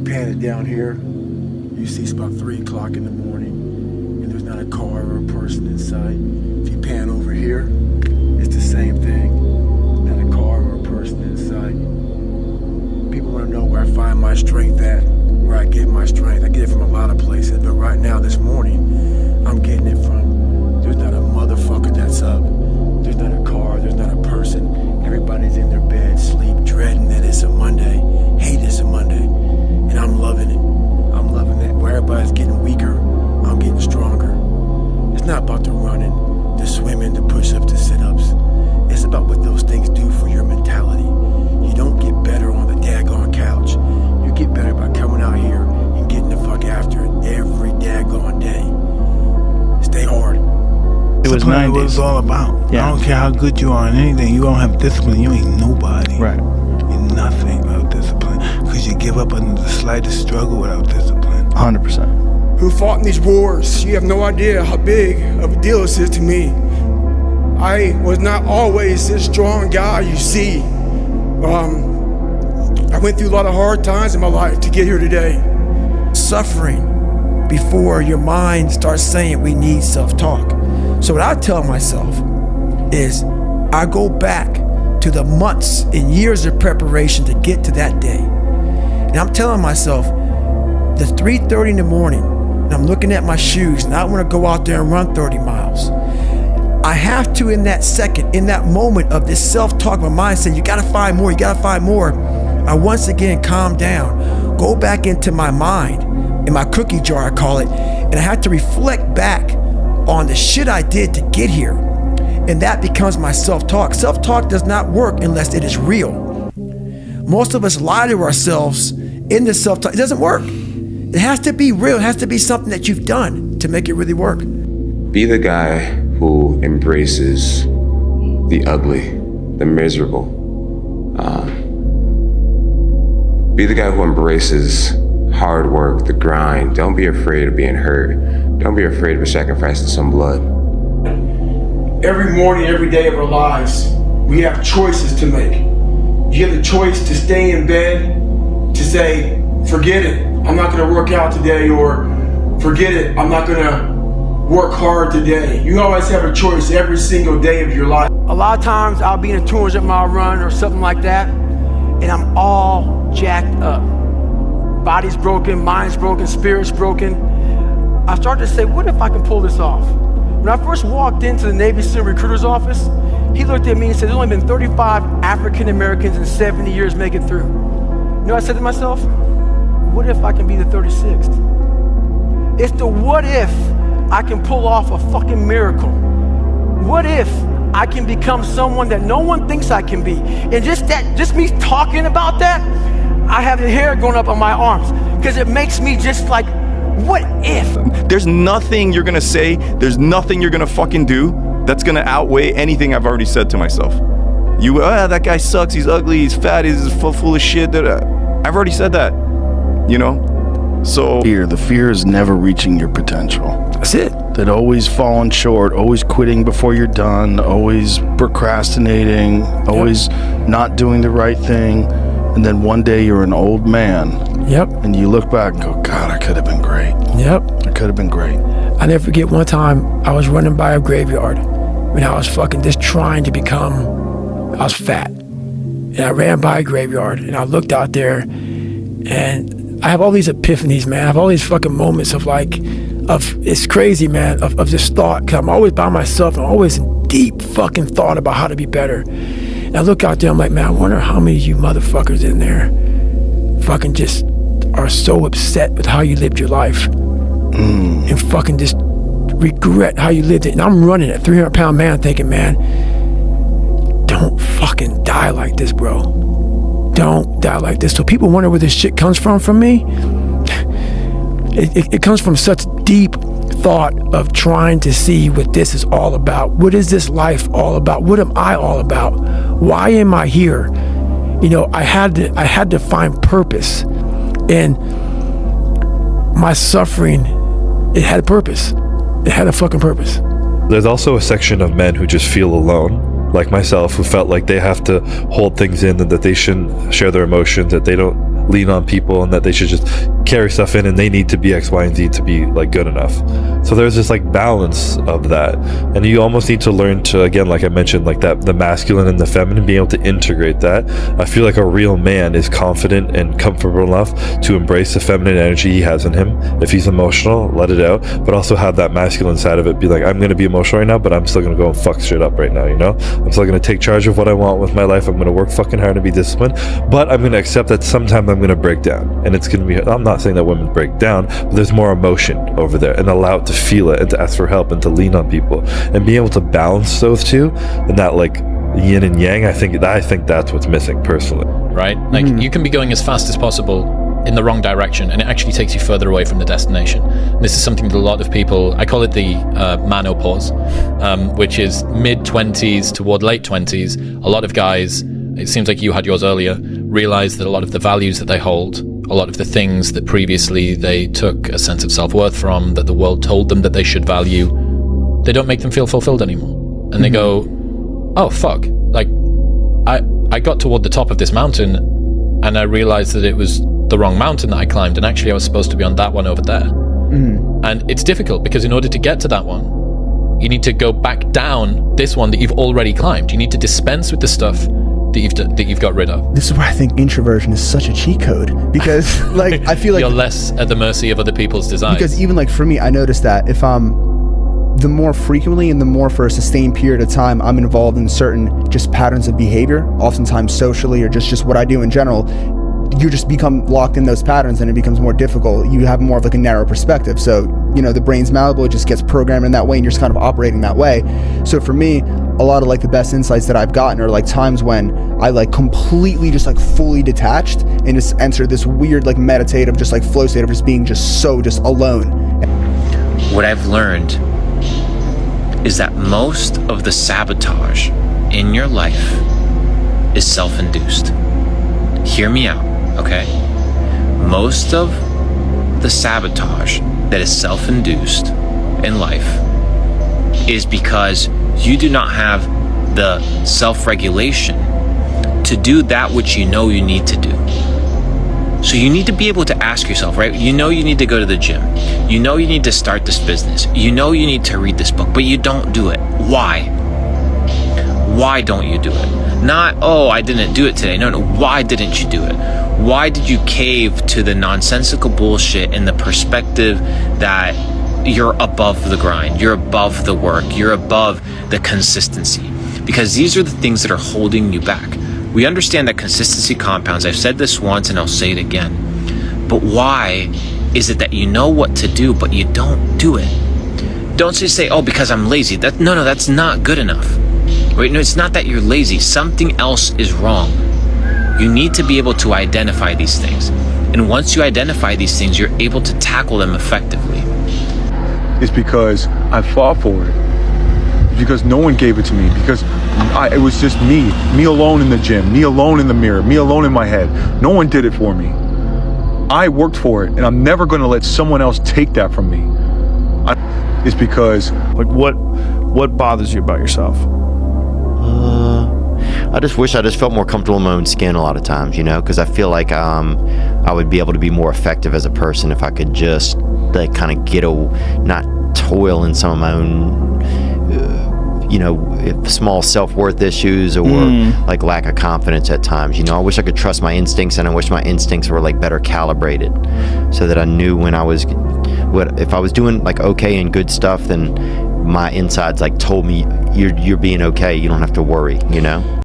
pan it down here, you see it's about 3 o'clock in the morning, and there's not a car or a person in sight. If you pan over here, it's the same thing. Not a car or a person in sight. People want to know where I find my strength at, where I get my strength. I get it from a lot of places, but right now, this morning, I'm getting it from, there's not a motherfucker that's up. There's not a car, there's not a person. Everybody's in their bed, sleep, dreading that it's a Monday, hate it's a Monday, and I'm loving it. I'm loving it. Where everybody's getting weaker, I'm getting stronger. It's not about the running, the swimming, the push-ups, the sit-ups. It's about what those things do for your mentality. You don't get better on the daggone couch. You get better by coming out here and getting the fuck after it every daggone day. Stay hard. It was 90s. What it's all about. Yeah. I don't care how good you are in anything. You don't have discipline. You ain't nobody. Right. You're nothing without discipline. Because you give up under the slightest struggle without discipline. 100%. Who fought in these wars. You have no idea how big of a deal this is to me. I was not always this strong guy you see. I went through a lot of hard times in my life to get here today. Suffering before your mind starts saying we need self-talk. So what I tell myself is I go back to the months and years of preparation to get to that day. And I'm telling myself, the 3:30 in the morning, and I'm looking at my shoes, and I want to go out there and run 30 miles. I have to, in that second, in that moment of this self-talk, my mind saying, you gotta find more, you gotta find more. I once again calm down, go back into my mind, in my cookie jar I call it, and I have to reflect back on the shit I did to get here. And that becomes my self-talk. Self-talk does not work unless it is real. Most of us lie to ourselves in the self-talk. It doesn't work. It has to be real. It has to be something that you've done to make it really work. Be the guy who embraces the ugly, the miserable. Be the guy who embraces hard work, the grind. Don't be afraid of being hurt. Don't be afraid of sacrificing some blood. Every morning, every day of our lives, we have choices to make. You have the choice to stay in bed, to say, forget it, I'm not gonna work out today, or forget it, I'm not gonna work hard today. You always have a choice every single day of your life. A lot of times I'll be in a 200-mile run or something like that, and I'm all jacked up. Body's broken, mind's broken, spirit's broken. I started to say, what if I can pull this off? When I first walked into the Navy SEAL recruiter's office, he looked at me and said, there's only been 35 African Americans in 70 years make it through. You know what I said to myself? What if I can be the 36th? It's the what if I can pull off a fucking miracle. What if I can become someone that no one thinks I can be? And just me talking about that, I have the hair going up on my arms because it makes me just like, what if? There's nothing you're gonna say, there's nothing you're gonna fucking do that's gonna outweigh anything I've already said to myself. That guy sucks, he's ugly, he's fat, he's full of shit. I've already said that, you know? So The fear is never reaching your potential. That's it. That always falling short, always quitting before you're done, always procrastinating, always not doing the right thing. And then one day you're an old man. Yep. And you look back and go, God, I could have been great. Yep. I could have been great. I never forget one time I was running by a graveyard when I was fucking just trying to become, I was fat. And I ran by a graveyard and I looked out there and I have all these epiphanies, man. I have all these fucking moments of it's crazy, man, of just thought. Cause I'm always by myself. I'm always in deep fucking thought about how to be better. And I look out there, I'm like, man, I wonder how many of you motherfuckers in there fucking just are so upset with how you lived your life and fucking just regret how you lived it. And I'm running a 300-pound man thinking, man, don't fucking die like this, bro. Don't die like this. So people wonder where this shit comes from me. It comes from such deep thought of trying to see what this is all about. What is this life all about? What am I all about? Why am I here? You know, I had to find purpose. And my suffering, it had a purpose. It had a fucking purpose. There's also a section of men who just feel alone, like myself, who felt like they have to hold things in and that they shouldn't share their emotions, that they don't lean on people and that they should just carry stuff in and they need to be X, Y, and Z to be like good enough. So there's this like balance of that, and you almost need to learn to, again, like I mentioned, like that the masculine and the feminine, being able to integrate that. I feel like a real man is confident and comfortable enough to embrace the feminine energy he has in him. If he's emotional, let it out, but also have that masculine side of it, be like, I'm going to be emotional right now, but I'm still going to go and fuck shit up right now, you know? I'm still going to take charge of what I want with my life. I'm going to work fucking hard and be disciplined, but I'm going to accept that sometime I'm going to break down, and it's going to be, I'm not saying that women break down, but there's more emotion over there, and allow it to feel it and to ask for help and to lean on people and be able to balance those two, and that like yin and yang. I think that's what's missing personally. Right? Like you can be going as fast as possible in the wrong direction, and it actually takes you further away from the destination. And this is something that a lot of people, I call it the manopause, which is mid-20s toward late 20s. A lot of guys, it seems like you had yours earlier, realize that a lot of the values that they hold, a lot of the things that previously they took a sense of self-worth from, that the world told them that they should value, they don't make them feel fulfilled anymore. And they go, oh fuck, like I got toward the top of this mountain and I realized that it was the wrong mountain that I climbed, and actually I was supposed to be on that one over there. And it's difficult because in order to get to that one, you need to go back down this one that you've already climbed. You need to dispense with the stuff that you've got rid of. This is where I think introversion is such a cheat code, because like I feel like you're less at the mercy of other people's desires. Because even like for me, I noticed that if the more frequently and the more for a sustained period of time I'm involved in certain just patterns of behavior, oftentimes socially or just what I do in general, you just become locked in those patterns and it becomes more difficult. You have more of like a narrow perspective. So, you know, the brain's malleable, it just gets programmed in that way and you're just kind of operating that way. So for me, a lot of like the best insights that I've gotten are like times when I like completely just like fully detached and just enter this weird like meditative just like flow state of just being just alone. What I've learned is that most of the sabotage in your life is self-induced. Hear me out, okay? Most of the sabotage that is self-induced in life is because you do not have the self-regulation to do that which you know you need to do. So you need to be able to ask yourself, right? You know you need to go to the gym. You know you need to start this business. You know you need to read this book, but you don't do it. Why? Why don't you do it? Not, oh, I didn't do it today. No, why didn't you do it? Why did you cave to the nonsensical bullshit and the perspective that you're above the grind, you're above the work, you're above the consistency? Because these are the things that are holding you back. We understand that consistency compounds. I've said this once and I'll say it again. But why is it that you know what to do, but you don't do it? Don't just say, oh, because I'm lazy. No, that's not good enough. Right? No, it's not that you're lazy. Something else is wrong. You need to be able to identify these things. And once you identify these things, you're able to tackle them effectively. It's because I fought for it. Because no one gave it to me. Because it was just me alone in the gym, me alone in the mirror, me alone in my head. No one did it for me. I worked for it, and I'm never going to let someone else take that from me. It's because... Like, what bothers you about yourself? I just wish I just felt more comfortable in my own skin a lot of times, you know, because I feel like I would be able to be more effective as a person if I could just like kind of not toil in some of my own, you know, small self-worth issues or like lack of confidence at times. You know, I wish I could trust my instincts, and I wish my instincts were like better calibrated so that I knew when if I was doing like okay and good stuff, then my insides like told me you're being okay, you don't have to worry, you know.